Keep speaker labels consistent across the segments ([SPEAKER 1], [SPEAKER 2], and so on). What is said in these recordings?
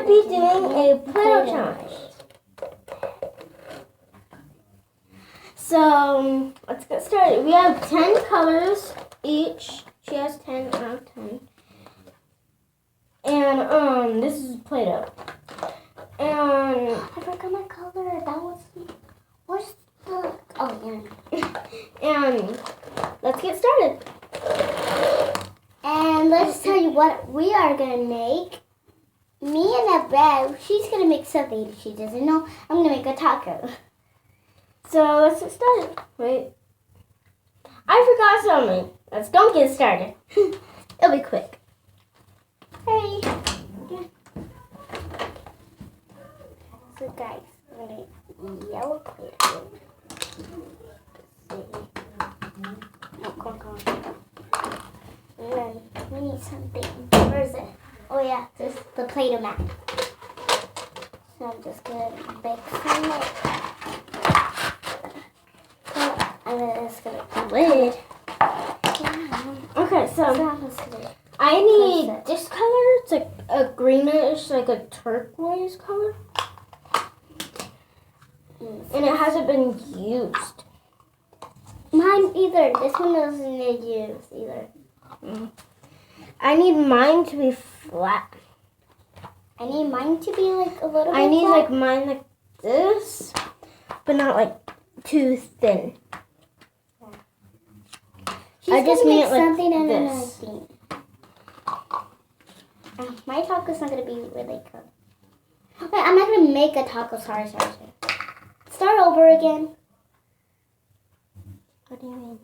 [SPEAKER 1] gonna be doing a Play-Doh challenge. So let's get started. We have 10 colors each. She has 10 out of 10. And this is Play-Doh. And
[SPEAKER 2] I forgot my color. That was what's the
[SPEAKER 1] and let's get started.
[SPEAKER 2] And let's tell you what we are gonna make. Me and Abel, she's gonna make something she doesn't know. I'm gonna make a taco.
[SPEAKER 1] So let's get started. Wait. I forgot something. Don't get started. It'll be quick.
[SPEAKER 2] Hurry. So guys, we're gonna make yellow Play-Doh. No, come on. And then we need something. Where is it? Oh yeah, this is the Play-Doh mat. So I'm just gonna mix some it. And then it's gonna lid.
[SPEAKER 1] Okay, so I need this color. It's like a greenish, like a turquoise color. And it hasn't been used.
[SPEAKER 2] Mine either. This one doesn't need use either.
[SPEAKER 1] I need mine to be flat.
[SPEAKER 2] I need mine to be like a little bit
[SPEAKER 1] I need
[SPEAKER 2] flat.
[SPEAKER 1] like mine like this, but not like too thin.
[SPEAKER 2] She's
[SPEAKER 1] I just
[SPEAKER 2] gonna
[SPEAKER 1] need
[SPEAKER 2] make
[SPEAKER 1] it like
[SPEAKER 2] something and then
[SPEAKER 1] this.
[SPEAKER 2] My taco's not gonna be really good. Wait, I'm not gonna make a taco. Sorry. Start over again.
[SPEAKER 1] What do you mean?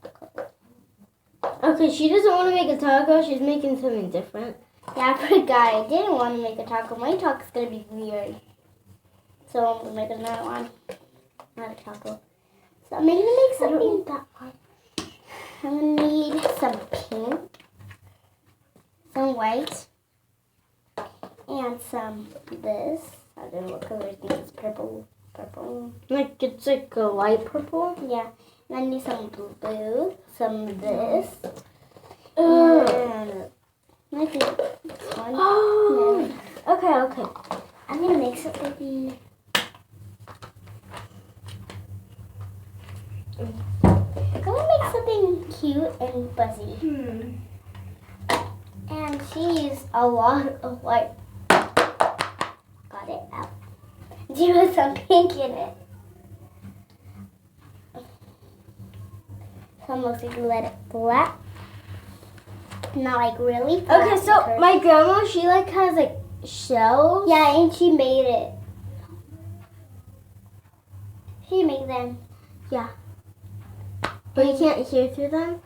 [SPEAKER 2] Taco.
[SPEAKER 1] Okay, she doesn't want to make a taco. She's making something different.
[SPEAKER 2] Yeah, I forgot. I didn't want to make a taco. My taco's gonna be weird. So I'm gonna make another one. Not a taco. So I'm gonna make something that one. I'm gonna need some pink, some white, and some this. I don't know what color I think it's purple.
[SPEAKER 1] Like it's like a light purple.
[SPEAKER 2] Yeah. And I need some blue, some this,
[SPEAKER 1] And
[SPEAKER 2] maybe this one.
[SPEAKER 1] oh,
[SPEAKER 2] No.
[SPEAKER 1] okay.
[SPEAKER 2] I'm gonna make something. I'm gonna make something cute and fuzzy. And she used a lot of white. Got it out. She put some pink in it. So I'm mostly let it flat. Not like really flat.
[SPEAKER 1] Okay, so my grandma, she like has like shells.
[SPEAKER 2] yeah, and she made it. She made them.
[SPEAKER 1] Yeah. But you can't hear through them.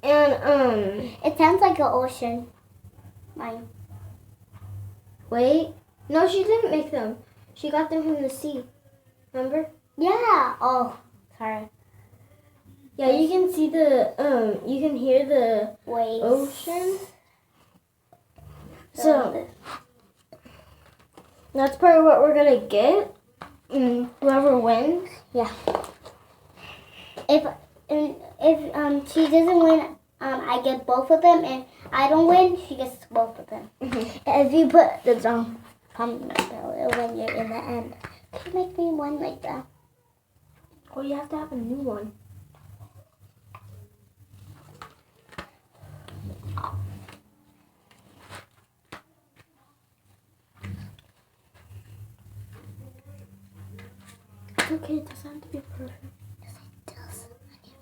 [SPEAKER 1] And
[SPEAKER 2] It sounds like an ocean. Mine.
[SPEAKER 1] wait. No, she didn't make them. She got them from the sea. Remember?
[SPEAKER 2] Yeah. Oh, sorry.
[SPEAKER 1] Yeah, you can see the you can hear the
[SPEAKER 2] Waves.
[SPEAKER 1] ocean. So that's probably what we're gonna get. Whoever wins.
[SPEAKER 2] Yeah. If she doesn't win, I get both of them, and I don't win, she gets both of them. If you put the comment when you're in the end, can you make me one like that?
[SPEAKER 1] Well, you have to have a new one. It's okay, it doesn't have to be perfect.
[SPEAKER 2] Yes, it does. I need to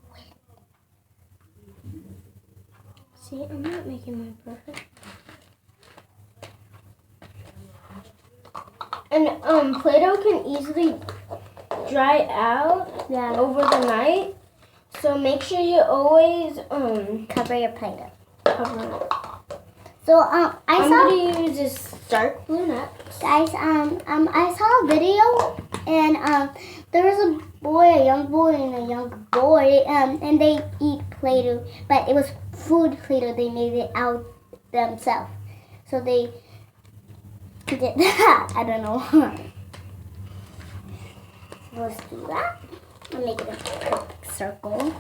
[SPEAKER 2] win.
[SPEAKER 1] See, I'm not making mine perfect. And Play-Doh can easily dry out over the night. So make sure you always
[SPEAKER 2] Cover your Play-Doh.
[SPEAKER 1] cover it.
[SPEAKER 2] So
[SPEAKER 1] I'm gonna use this dark blue next.
[SPEAKER 2] guys, I saw a video, and there was a young boy and a young boy, and they eat Play-Doh, but it was food Play-Doh. They made it out themselves, so they did that. I don't know. So let's do that. I'll make it a perfect circle.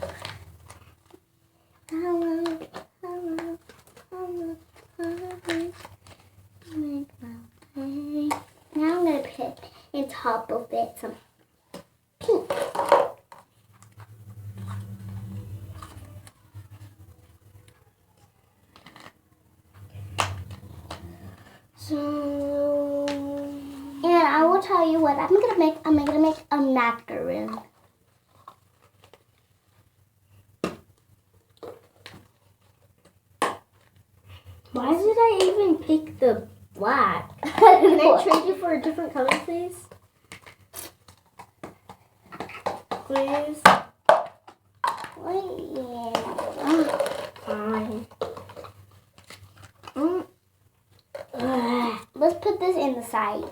[SPEAKER 2] Hello, hello, hello, hello. and top of it some pink.
[SPEAKER 1] So,
[SPEAKER 2] and I will tell you what I'm gonna make. I'm gonna make a macaron.
[SPEAKER 1] why did I even pick the black? Can I trade you for a different color, please? Please? Fine.
[SPEAKER 2] Let's put this in the side.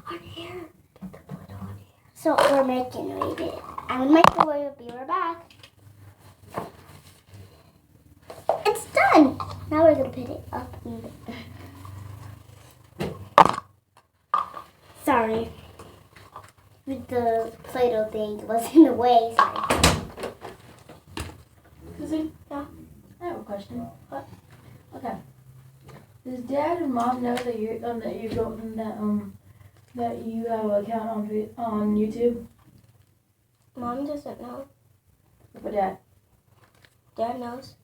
[SPEAKER 1] On here. Get the Play-Doh on here.
[SPEAKER 2] So we're making it. I'm gonna microwave it. Be right back. It's done. Now we're gonna put it up in the.
[SPEAKER 1] Sorry.
[SPEAKER 2] With the Play-Doh thing was in the way. Sorry.
[SPEAKER 3] Susie? Yeah. I have a question. What? Okay. Does Dad and Mom know that you that you have an account on YouTube?
[SPEAKER 1] Mom doesn't know.
[SPEAKER 3] But Dad?
[SPEAKER 1] Dad knows.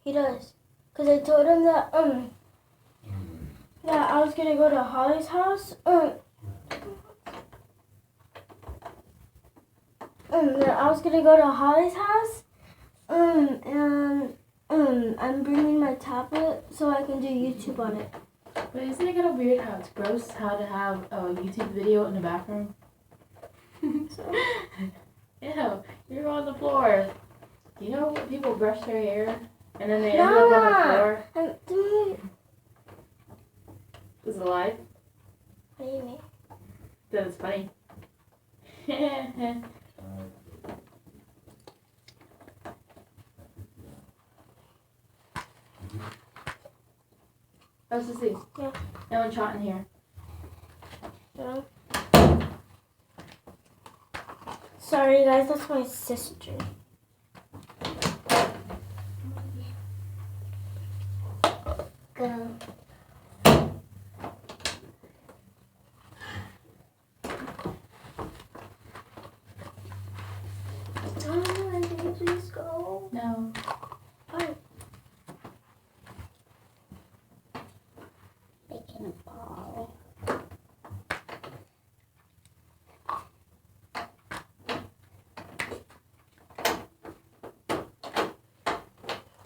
[SPEAKER 1] He does. Cause I told him that that I was gonna go to Holly's house. That I was gonna go to Holly's house. And I'm bringing my tablet so I can do YouTube on it.
[SPEAKER 3] But isn't it kind of weird how it's gross how to have a YouTube video in the bathroom? Ew, you're on the floor. You know when people brush their hair and then they end up on the floor? Is it alive?
[SPEAKER 1] What do you mean?
[SPEAKER 3] That is funny. Oh, Sissy.
[SPEAKER 1] Yeah.
[SPEAKER 3] No one shot in here.
[SPEAKER 1] Yeah. Sorry guys, that's my sister.
[SPEAKER 2] Go.
[SPEAKER 1] Can you please go?
[SPEAKER 3] No.
[SPEAKER 1] Fine.
[SPEAKER 2] Making a ball.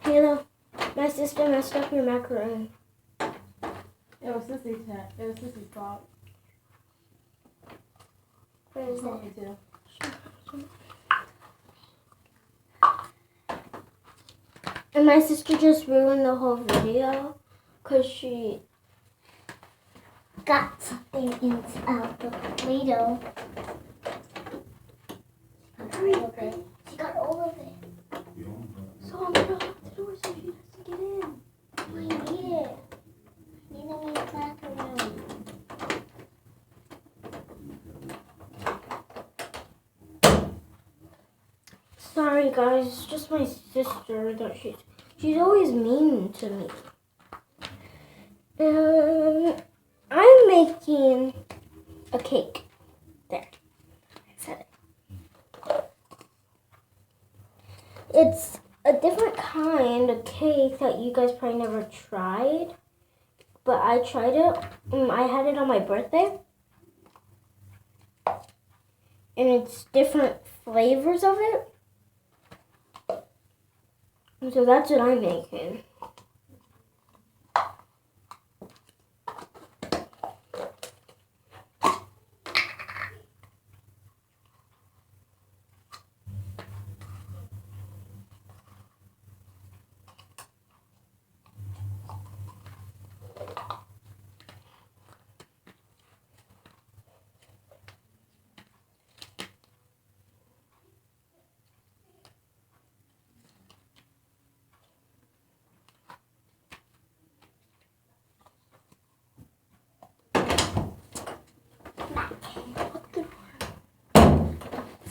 [SPEAKER 1] Halo, my sister messed up your macaroni.
[SPEAKER 3] It was Sissy's net. It was Sissy's fault.
[SPEAKER 1] Where is
[SPEAKER 3] She told
[SPEAKER 1] it?
[SPEAKER 3] me to.
[SPEAKER 1] And my sister just ruined the whole video because she
[SPEAKER 2] Got something out the Play-Doh.
[SPEAKER 1] Hurry.
[SPEAKER 2] She got all of it.
[SPEAKER 1] So I'm gonna lock the door so she doesn't get in.
[SPEAKER 2] I need it. I need to make macaroni.
[SPEAKER 1] Sorry guys, it's just my sister that she's always mean to me. I'm making a cake. There. I said it. It's a different kind of cake that you guys probably never tried. But I tried it. I had it on my birthday. And it's different flavors of it. And so that's what I'm making.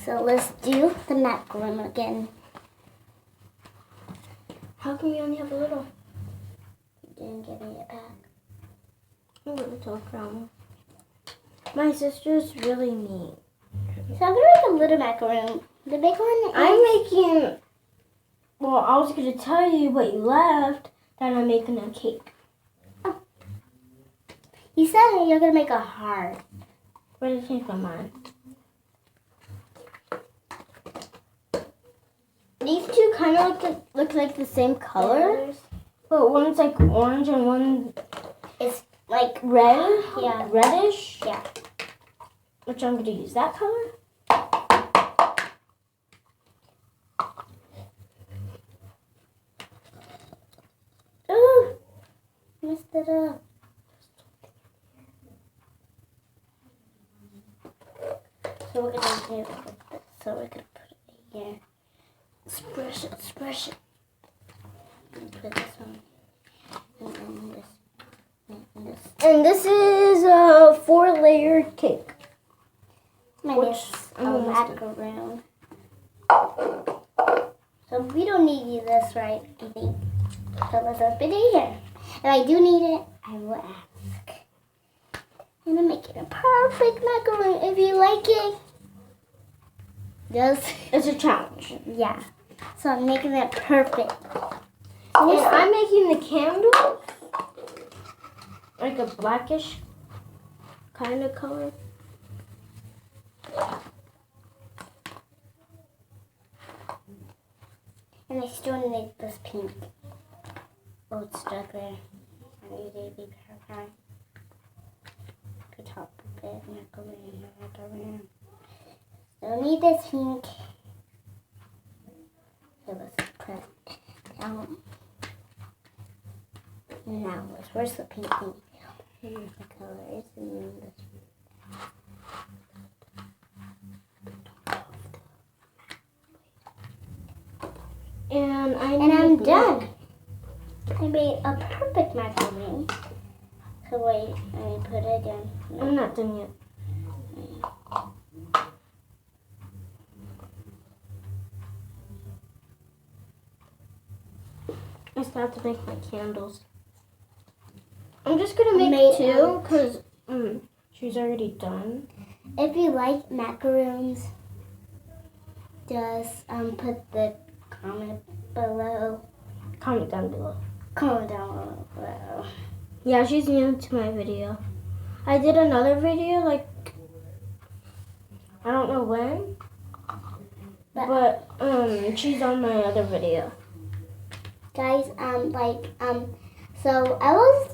[SPEAKER 2] So let's do the macaroni again.
[SPEAKER 1] How come you only have a little?
[SPEAKER 2] Yeah. and giving it back.
[SPEAKER 1] I'm gonna talk Grandma. My sister's really neat.
[SPEAKER 2] So I'm gonna make a little macaroon. The big one is...
[SPEAKER 1] I'm making. Well, I was gonna tell you, but you left. That I'm making a cake.
[SPEAKER 2] You said you're gonna make a heart.
[SPEAKER 1] Where did I change my mind? These two kind of look like the same color, but one's like orange and one
[SPEAKER 2] It's like
[SPEAKER 1] red.
[SPEAKER 2] Yeah.
[SPEAKER 1] Reddish.
[SPEAKER 2] Yeah.
[SPEAKER 1] Which I'm gonna use that color.
[SPEAKER 2] Ooh, messed it up. So we're gonna do it like this. So we're gonna put it here. Spresh it, spresh it. And put this on. And then this. And this.
[SPEAKER 1] And this is a 4-layer cake.
[SPEAKER 2] Mine
[SPEAKER 1] Which
[SPEAKER 2] is a
[SPEAKER 1] I'm almost
[SPEAKER 2] macaroon. So we don't need this, right? I think. So let's open it here. If I do need it, I will ask. I'm gonna make it a perfect macaroon. If you like it, just
[SPEAKER 1] It's a challenge.
[SPEAKER 2] yeah. So I'm making it perfect.
[SPEAKER 1] And I'm making the candle like a blackish kind of color.
[SPEAKER 2] And I still need this pink. Oh, it's stuck there. I need a big hair. Good top of it. Macaroon. Still need this pink. So let's put it down. Now, where's the pink thing? Here's the colors and then this.
[SPEAKER 1] And
[SPEAKER 2] And I'm done. I made a perfect macaroon. So wait, I put it in.
[SPEAKER 1] I'm not done yet. I still have to make my candles. I'm just gonna make two because she's already done.
[SPEAKER 2] If you like macaroons, just put the comment below.
[SPEAKER 1] Comment down below.
[SPEAKER 2] Comment down below.
[SPEAKER 1] Yeah, she's new to my video. I did another video like I don't know when, but she's on my other video.
[SPEAKER 2] Guys, so I was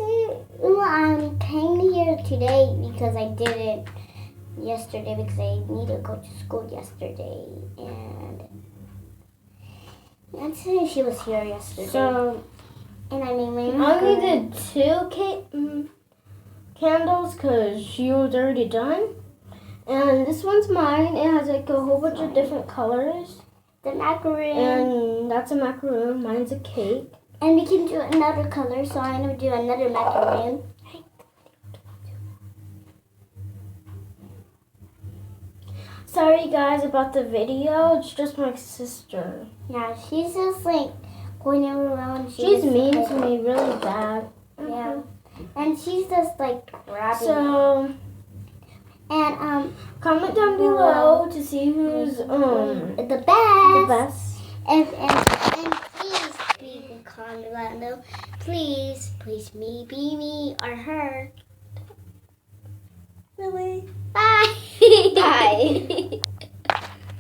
[SPEAKER 2] came here today because I did it yesterday because I needed to go to school yesterday, and actually she was here yesterday.
[SPEAKER 1] So
[SPEAKER 2] and I made my
[SPEAKER 1] I only did 2 candles because she was already done. And this one's mine. It has like a whole bunch of different colors.
[SPEAKER 2] the macaroon.
[SPEAKER 1] And that's a macaroon. Mine's a cake.
[SPEAKER 2] And we can do another color, so I'm going to do another macaroon.
[SPEAKER 1] Sorry guys about the video. It's just my sister.
[SPEAKER 2] Yeah, she's just like going around.
[SPEAKER 1] She's mean to me really bad.
[SPEAKER 2] Yeah. And she's just like grabbing.
[SPEAKER 1] So,
[SPEAKER 2] and
[SPEAKER 1] comment down below to see who's
[SPEAKER 2] the best.
[SPEAKER 1] the best.
[SPEAKER 2] And please comment below. Please me, be me or her.
[SPEAKER 1] Really?
[SPEAKER 2] Bye.
[SPEAKER 1] Bye.